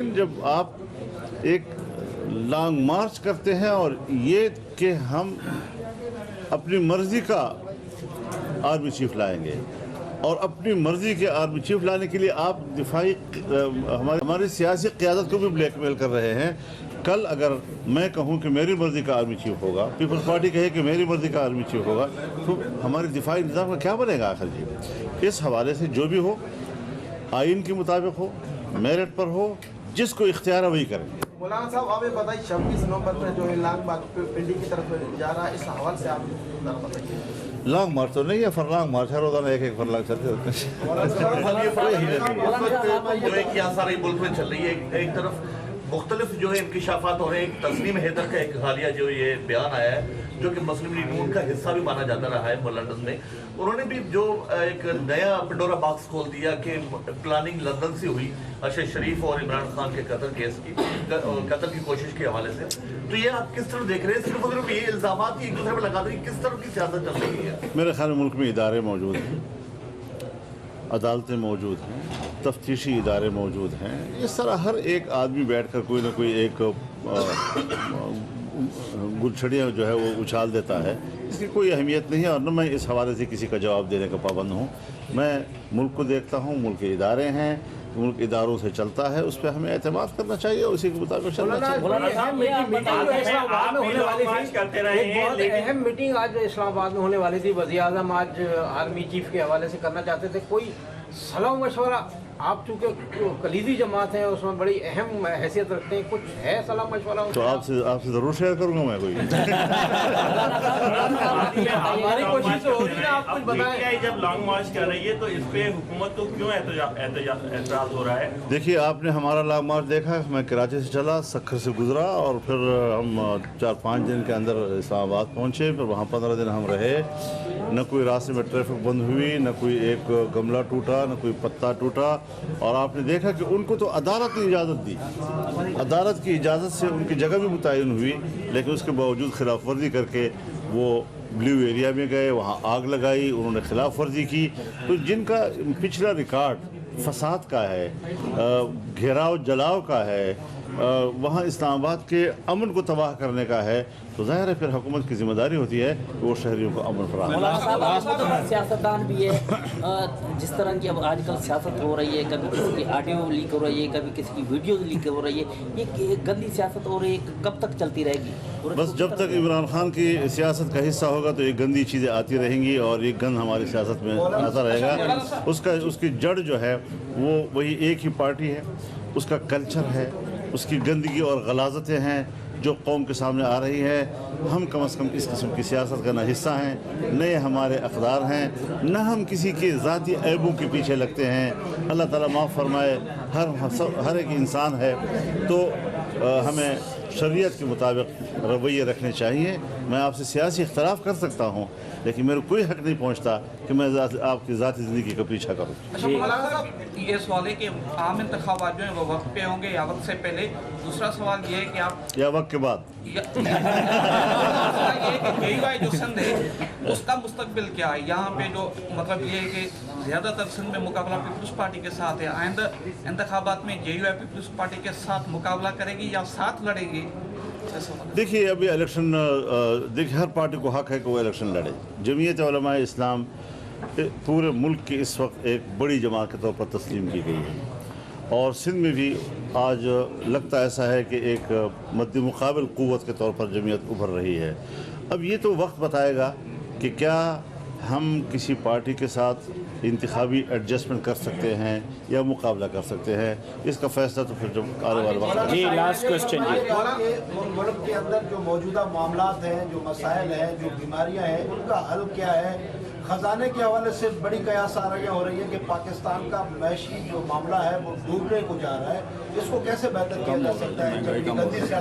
जब आप एक लॉन्ग मार्च करते हैं और ये कि हम अपनी मर्जी का आर्मी चीफ लाएंगे और अपनी मर्जी के आर्मी चीफ लाने के लिए आप दिफाई हमारी सियासी क़यादत को भी ब्लैकमेल कर रहे हैं। कल अगर मैं कहूं कि मेरी मर्जी का आर्मी चीफ होगा, पीपल्स पार्टी कहे कि मेरी मर्जी का आर्मी चीफ होगा, तो हमारे दिफाई निज़ाम का क्या बनेगा आखिर जी। इस हवाले से जो भी हो आइन के मुताबिक हो, मेरिट पर हो, जिसको इख्तियार है वही करेंगे। मौलाना साहब हमें बताइए 26 नवंबर में जो इलाहाबाद बाग पिंडी की तरफ जा रहा है, इस हवाले से आप बताइए। लॉन्ग मार्च तो नहीं है, फरलॉन्ग मार्च है, रोजाना एक फरलॉन्ग चलते रहते हैं। यहाँ सारे मुल्क में चल रही है, एक तरफ मुख्तलिफ जो है इंकिशाफात हो रहे हैं। एक तस्नीम हैदर का एक हालिया जो ये बयान आया है, जो कि मुस्लिम लीग नून का हिस्सा भी माना जाता रहा है लंदन में, उन्होंने भी जो एक नया पंडोरा बॉक्स खोल दिया कि प्लानिंग लंदन से हुई अरशद शरीफ और इमरान खान के कत्ल केस की कत्ल की कोशिश के हवाले से। तो ये आप किस तरह देख रहे हैं? सिर्फ सिर्फ ये इल्जामात एक दूसरे पर लगा दें, किस तरह की सियासत चल रही है? मेरे ख्याल में मुल्क में इदारे मौजूद हैं, अदालतें मौजूद हैं, तफ्तीशी इदारे मौजूद हैं। इस तरह हर एक आदमी बैठकर कोई ना कोई एक गुलछड़ियाँ जो है वो उछाल देता है। इसकी कोई अहमियत नहीं है और न मैं इस हवाले से किसी का जवाब देने का पाबंद हूँ। मैं मुल्क को देखता हूँ, मुल्क के इदारे हैं, मुल्क इदारों से चलता है, उस पर हमें एतमाद करना चाहिए और उसी के मुताबिक चलना चाहिए। अहम मीटिंग आज इस्लामाबाद में होने वाली थी, वज़ीर आज़म आज आर्मी चीफ के हवाले से करना चाहते थे। कोई सलाह मशवरा, आप चूँकि कलीदी जमात हैं उसमें बड़ी अहम हैसियत रखते हैं, कुछ है सलाह मशवरा? तो आपसे ज़रूर शेयर करूँगा मैं कोई। हमारी कोशिश तो होगी ना, आप कुछ बताएं। जब लॉन्ग मार्च कर रही है तो इस पे हुकूमत को क्यों एतराज़ हो रहा है? देखिए, आपने हमारा लॉन्ग मार्च देखा। मैं कराची से चला, सक्खर से गुजरा और फिर हम 4-5 दिन के अंदर इस्लामाबाद पहुँचे। फिर वहाँ 15 दिन हम रहे। न कोई रास्ते में ट्रैफिक बंद हुई, न कोई एक गमला टूटा, न कोई पत्ता टूटा। और आपने देखा कि उनको तो अदालत ने इजाज़त दी, अदालत की इजाज़त से उनकी जगह भी मुतय्यन हुई, लेकिन उसके बावजूद खिलाफ वर्जी करके वो ब्लू एरिया में गए, वहाँ आग लगाई, उन्होंने खिलाफ वर्जी की। तो जिनका पिछला रिकॉर्ड फसाद का है, घेराव जलाव का है, वहाँ इस्लामाबाद के अमन को तबाह करने का है, तो ज़ाहिर है फिर हुकूमत की जिम्मेदारी होती है कि वो शहरियों को अमन फराहम। मौलाना साहब, आप तो सियासतदान भी है, जिस तरह की अब आजकल सियासत हो रही है, कभी किसी की ऑडियो लीक हो रही है, कभी किसी की वीडियो लीक हो रही है, ये गंदी सियासत हो रही है, कब तक चलती रहेगी? बस जब तक इमरान खान की सियासत का हिस्सा होगा तो ये गंदी चीज़ें आती रहेंगी और ये गंद हमारी सियासत में आता रहेगा। उसकी जड़ जो है वो वही एक ही पार्टी है, उसका कल्चर है, उसकी गंदगी और गलाजतें हैं जो कौम के सामने आ रही है। हम कम से कम इस किस्म की सियासत का न हिस्सा हैं, न हमारे अक़दार हैं, न हम किसी के ज़ाती ऐबों के पीछे लगते हैं। अल्लाह ताला माफ़ फरमाए, हर एक इंसान है, तो हमें शरीयत के मुताबिक रवैये रखने चाहिए। मैं आपसे सियासी इख्तलाफ कर सकता हूँ, लेकिन मेरे कोई हक नहीं पहुँचता कि मैं आपकी ज़ाती ज़िंदगी का पीछा करूँ। अच्छा मौलाना साहब, ये सवाल है कि आम इंतखाबात जो है वो वक्त पे होंगे या वक्त से पहले? दूसरा सवाल ये है कि आप या वक्त के बाद ये जो सिंध है उसका मुस्तकबिल क्या है? यहाँ पे जो मतलब ये है कि ज़्यादातर सिंध में मुकाबला पीपल्स पार्टी के साथ है। आइंदा इंतखाबात में JUI पीपल्स पार्टी के साथ मुकाबला करेगी या साथ लड़ेगी? देखिए, अभी इलेक्शन, देखिए हर पार्टी को हक है कि वो इलेक्शन लड़े। जमीयत उलमा इस्लाम पूरे मुल्क की इस वक्त एक बड़ी जमात के तौर पर तस्लीम की गई है और सिंध में भी आज लगता ऐसा है कि एक मद्दे मुकाबिल क़ुव्वत के तौर पर जमीयत उभर रही है। अब ये तो वक्त बताएगा कि क्या हम किसी पार्टी के साथ इंतखाबी एडजस्टमेंट कर सकते हैं या मुकाबला कर सकते हैं। इसका फैसला तो फिर जब आने वाले वक्त। जी लास्ट क्वेश्चन जी, मुल्क के अंदर जो मौजूदा मामलात हैं, जो मसाइल हैं, जो बीमारियां हैं, उनका हल क्या है? ख़जाने के हवाले से बड़ी कयास आराइयाँ हो रही है कि पाकिस्तान का मैशी जो मामला है वो डूबने को जा रहा है, इसको कैसे बेहतर किया जा सकता है?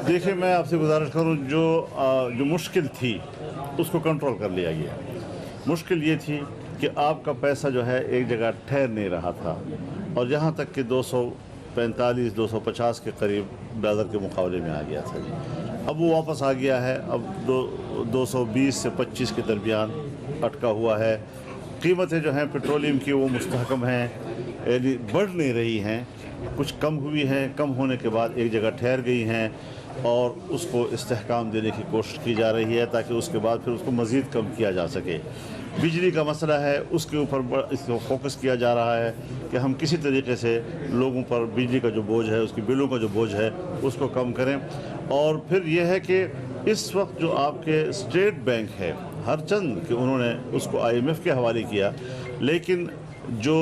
देखिए, मैं आपसे गुजारिश करूँ, जो मुश्किल थी उसको कंट्रोल कर लिया गया। मुश्किल ये थी कि आपका पैसा जो है एक जगह ठहर नहीं रहा था और यहाँ तक कि 245-250 के करीब डॉलर के मुकाबले में आ गया था जी। अब वो वापस आ गया है, अब 220 से 25 के दरमियान अटका हुआ है। कीमतें जो हैं पेट्रोलियम की वो मुस्तहकम हैं, यानी बढ़ नहीं रही हैं। कुछ कम हुई हैं, कम होने के बाद एक जगह ठहर गई हैं और उसको इस्तेहकाम देने की कोशिश की जा रही है ताकि उसके बाद फिर उसको मज़ीद कम किया जा सके। बिजली का मसला है, उसके ऊपर इसको फोकस किया जा रहा है कि हम किसी तरीके से लोगों पर बिजली का जो बोझ है, उसकी बिलों का जो बोझ है, उसको कम करें। और फिर यह है कि इस वक्त जो आपके स्टेट बैंक है, हर चंद कि उन्होंने उसको IMF के हवाले किया, लेकिन जो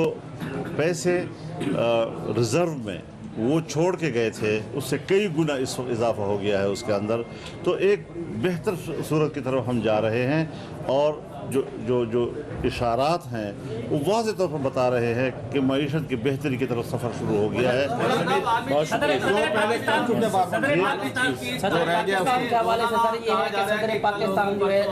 पैसे रिज़र्व में वो छोड़ के गए थे उससे कई गुना इस वक्त इजाफा हो गया है उसके अंदर। तो एक बेहतर सूरत की तरफ हम जा रहे हैं और जो इशारात हैं वो वाज़ेह तौर पर बता रहे हैं कि मईशत की बेहतरी की तरफ सफ़र शुरू हो गया है। पाकिस्तान के हवाले से सर ये है कि सदर पाकिस्तान जो है